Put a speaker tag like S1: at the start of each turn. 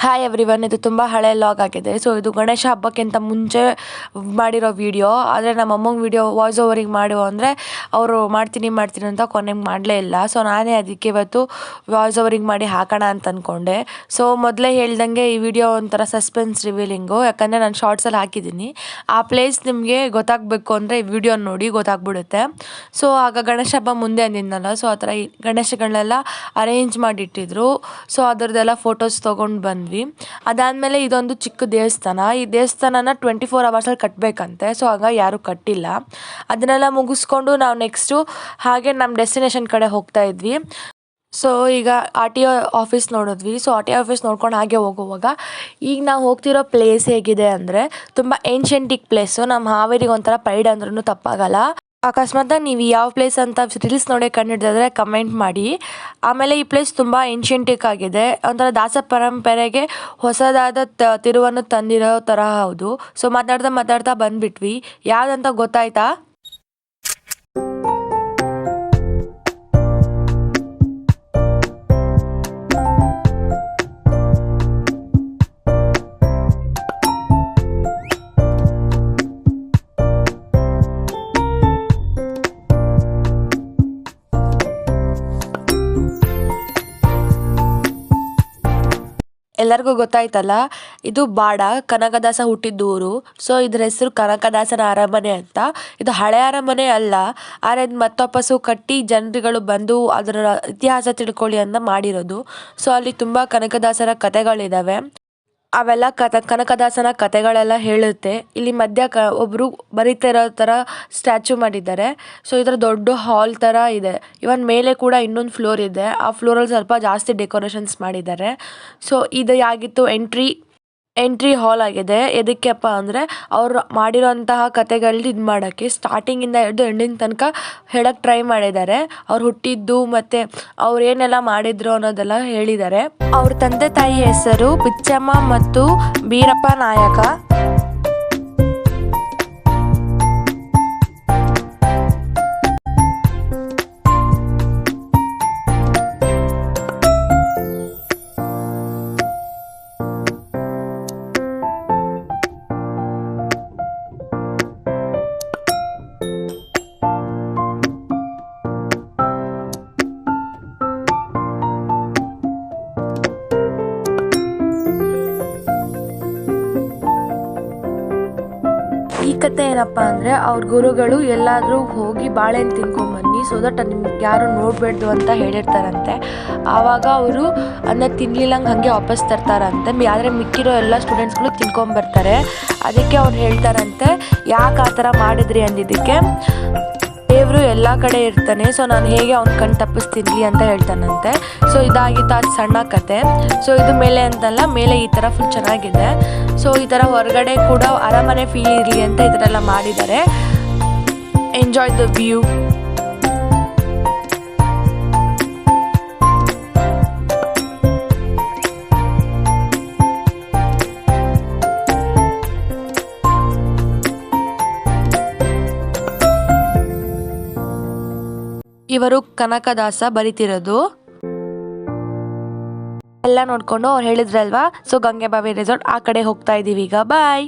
S1: Hi everyone, ಇದು ತುಂಬ ಹಳೆ ಲಾಗ್ ಆಗಿದೆ. ಸೊ ಇದು ಗಣೇಶ ಹಬ್ಬಕ್ಕಿಂತ ಮುಂಚೆ ಮಾಡಿರೋ ವಿಡಿಯೋ. ಆದರೆ ನಮ್ಮ ಅಮ್ಮಂಗೆ ವಿಡಿಯೋ ವಾಯ್ಸ್ ಓವರಿಗೆ ಮಾಡು ಅಂದರೆ ಅವರು ಮಾಡ್ತೀನಿ ಅಂತ ಕೊನೆಗೆ ಮಾಡಲೇ ಇಲ್ಲ. ಸೊ ನಾನೇ ಅದಕ್ಕೆ ಇವತ್ತು ವಾಯ್ಸ್ ಓವರಿಗೆ ಮಾಡಿ ಹಾಕೋಣ ಅಂತ ಅಂದ್ಕೊಂಡೆ. ಸೊ ಮೊದಲೇ ಹೇಳ್ದಂಗೆ ಈ ವಿಡಿಯೋ ಒಂಥರ ಸಸ್ಪೆನ್ಸ್ ರಿವೀಲಿಂಗು, ಯಾಕಂದರೆ ನಾನು ಶಾರ್ಟ್ಸಲ್ಲಿ ಹಾಕಿದ್ದೀನಿ. ಆ ಪ್ಲೇಸ್ ನಿಮಗೆ ಗೊತ್ತಾಗಬೇಕು ಅಂದರೆ ಈ ವಿಡಿಯೋ ನೋಡಿ ಗೊತ್ತಾಗ್ಬಿಡುತ್ತೆ. ಸೊ ಆಗ ಗಣೇಶ ಹಬ್ಬ ಮುಂದೆ ಅಂದಿದ್ನಲ್ಲ, ಸೊ ಆ ಥರ ಈ ಗಣೇಶಗಳನ್ನೆಲ್ಲ ಅರೇಂಜ್ ಮಾಡಿಟ್ಟಿದ್ರು. ಸೊ ಅದರದ್ದೆಲ್ಲ ಫೋಟೋಸ್ ತೊಗೊಂಡು ಬಂದ್ವಿ. ಅದಾದಮೇಲೆ ಇದೊಂದು ಚಿಕ್ಕ ದೇವಸ್ಥಾನ. ಈ ದೇವಸ್ಥಾನನ 24 ಅವರ್ಸಲ್ಲಿ ಕಟ್ಟಬೇಕಂತೆ. ಸೊ ಆಗ ಯಾರೂ ಕಟ್ಟಿಲ್ಲ. ಅದನ್ನೆಲ್ಲ ಮುಗಿಸ್ಕೊಂಡು ನಾವು ನೆಕ್ಸ್ಟು ಹಾಗೆ ನಮ್ಮ ಡೆಸ್ಟಿನೇಷನ್ ಕಡೆ ಹೋಗ್ತಾ ಇದ್ವಿ. ಸೊ ಈಗ ಆರ್ ಟಿ ಒ ಆಫೀಸ್ ನೋಡಿದ್ವಿ. So R T O office ನೋಡ್ಕೊಂಡು ಹಾಗೆ ಹೋಗುವಾಗ ಈಗ ನಾವು ಹೋಗ್ತಿರೋ ಪ್ಲೇಸ್ ಹೇಗಿದೆ ಅಂದರೆ ತುಂಬ ಏನ್ಷೆಂಟಿಕ್ ಪ್ಲೇಸು. ನಮ್ಮ ಹಾವೇರಿಗೆ ಒಂಥರ ಪ್ರೈಡ್ ಅಂದ್ರೂ ತಪ್ಪಾಗಲ್ಲ. ಅಕಸ್ಮಾತಾಗಿ ನೀವು ಯಾವ ಪ್ಲೇಸ್ ಅಂತ ರೀಲ್ಸ್ ನೋಡಿ ಕಂಡುಹಿಡಿದ್ರೆ ಕಮೆಂಟ್ ಮಾಡಿ. ಆಮೇಲೆ ಈ ಪ್ಲೇಸ್ ತುಂಬ ಏನ್ಷೆಂಟಿಕ್ ಆಗಿದೆ, ಒಂಥರ ದಾಸ ಪರಂಪರೆಗೆ ಹೊಸದಾದ ತಿರುವನ್ನು ತಂದಿರೋ ಥರ ಹೌದು. ಸೊ ಮಾತಾಡ್ತಾ ಬಂದ್ಬಿಟ್ವಿ. ಯಾವುದಂತ ಗೊತ್ತಾಯ್ತಾ? ಎಲ್ಲರಿಗೂ ಗೊತ್ತಾಯ್ತಲ್ಲ, ಇದು ಬಾಡ, ಕನಕದಾಸ ಹುಟ್ಟಿದ್ದೂರು. ಸೊ ಇದ್ರ ಹೆಸರು ಕನಕದಾಸನ ಅರಮನೆ ಅಂತ. ಇದು ಹಳೆ ಅರಮನೆ ಅಲ್ಲ, ಆದರೆ ಇದು ಮತ್ತೊಪ್ಪಸು ಕಟ್ಟಿ ಜನರುಗಳು ಬಂದು ಅದರ ಇತಿಹಾಸ ತಿಳ್ಕೊಳ್ಳಿ ಅಂತ ಮಾಡಿರೋದು. ಸೊ ಅಲ್ಲಿ ತುಂಬ ಕನಕದಾಸರ ಕಥೆಗಳಿದ್ದಾವೆ. ಅವೆಲ್ಲ ಕನಕದಾಸನ ಕಥೆಗಳೆಲ್ಲ ಹೇಳುತ್ತೆ. ಇಲ್ಲಿ ಮಧ್ಯ ಒಬ್ಬರು ಬರೀತಾ ಇರೋ ಥರ ಸ್ಟ್ಯಾಚು ಮಾಡಿದ್ದಾರೆ. ಸೊ ಈ ಥರ ದೊಡ್ಡ ಹಾಲ್ ಥರ ಇದೆ. ಇವನ್ ಮೇಲೆ ಕೂಡ ಇನ್ನೊಂದು ಫ್ಲೋರ್ ಇದೆ. ಆ ಫ್ಲೋರಲ್ಲಿ ಸ್ವಲ್ಪ ಜಾಸ್ತಿ ಡೆಕೋರೇಷನ್ಸ್ ಮಾಡಿದ್ದಾರೆ. ಸೊ ಇದು ಆಗಿತ್ತು ಎಂಟ್ರಿ ಹಾಲ್ ಆಗಿದೆ. ಎದಕ್ಕೆಪ್ಪ ಅಂದರೆ ಅವ್ರು ಮಾಡಿರೋಂತಹ ಕತೆಗಳನ್ನ ಇದು ಮಾಡೋಕ್ಕೆ ಸ್ಟಾರ್ಟಿಂಗಿಂದ ಹಿಡಿದು ಎಂಡಿಂಗ್ ತನಕ ಹೇಳಕ್ಕೆ ಟ್ರೈ ಮಾಡಿದ್ದಾರೆ. ಅವ್ರು ಹುಟ್ಟಿದ್ದು ಮತ್ತು ಅವ್ರು ಏನೆಲ್ಲ ಮಾಡಿದ್ರು ಅನ್ನೋದೆಲ್ಲ ಹೇಳಿದ್ದಾರೆ. ಅವ್ರ ತಂದೆ ತಾಯಿ ಹೆಸರು ಬಿಚ್ಚಮ್ಮ ಮತ್ತು ಬೀರಪ್ಪ ನಾಯಕ. ಈ ಕತೆ ಏನಪ್ಪ ಅಂದರೆ ಅವ್ರ ಗುರುಗಳು ಎಲ್ಲಾದರೂ ಹೋಗಿ ಬಾಳೆಹಣ್ಣು ತಿನ್ಕೊಂಬನ್ನಿ, ಸೊ ದಟ್ ನಿಮ್ಗೆ ಯಾರು ನೋಡಬೇಡ್ದು ಅಂತ ಹೇಳಿರ್ತಾರಂತೆ. ಆವಾಗ ಅವರು ಅದನ್ನ ತಿನ್ಲಿಲ್ಲಂಗೆ ಹಾಗೆ ವಾಪಸ್ ತರ್ತಾರಂತೆ. ಆದರೆ ಮಿಕ್ಕಿರೋ ಎಲ್ಲ ಸ್ಟೂಡೆಂಟ್ಸ್ಗಳು ತಿನ್ಕೊಂಬರ್ತಾರೆ. ಅದಕ್ಕೆ ಅವ್ರು ಹೇಳ್ತಾರಂತೆ, ಯಾಕೆ ಆ ಥರ ಮಾಡಿದ್ರಿ ಅಂದಿದ್ದಕ್ಕೆ, ದೇವರು ಎಲ್ಲ ಕಡೆ ಇರ್ತಾನೆ, ಸೊ ನಾನು ಹೇಗೆ ಅವ್ನ ಕಣ್ಣು ತಪ್ಪಿಸ್ತಿನ್ಲಿ ಅಂತ ಹೇಳ್ತಾನಂತೆ. ಸೊ ಇದಾಗಿತ್ತು ಆ ಸಣ್ಣ ಕತೆ. ಸೊ ಇದು ಮೇಲೆ ಅಂತಲ್ಲ, ಮೇಲೆ ಈ ಥರ ಫುಲ್ ಚೆನ್ನಾಗಿದೆ. ಸೊ ಈ ಥರ ಹೊರಗಡೆ ಕೂಡ ಅರಮನೆ ಫೀಲ್ ಇರಲಿ ಅಂತ ಈ ಥರ ಎಲ್ಲ ಮಾಡಿದ್ದಾರೆ. Enjoy the view. ಇವರು ಕನಕದಾಸ ಬರಿತಿರೋದು. ಎಲ್ಲ ನೋಡ್ಕೊಂಡು ಅವ್ರು ಹೇಳಿದ್ರಲ್ವಾ, ಸೊ ಗಂಗೆಬಾವಿ ರೆಸಾರ್ಟ್ ಆ ಕಡೆ ಹೋಗ್ತಾ ಇದ್ದೀವಿ ಈಗ. ಬಾಯ್.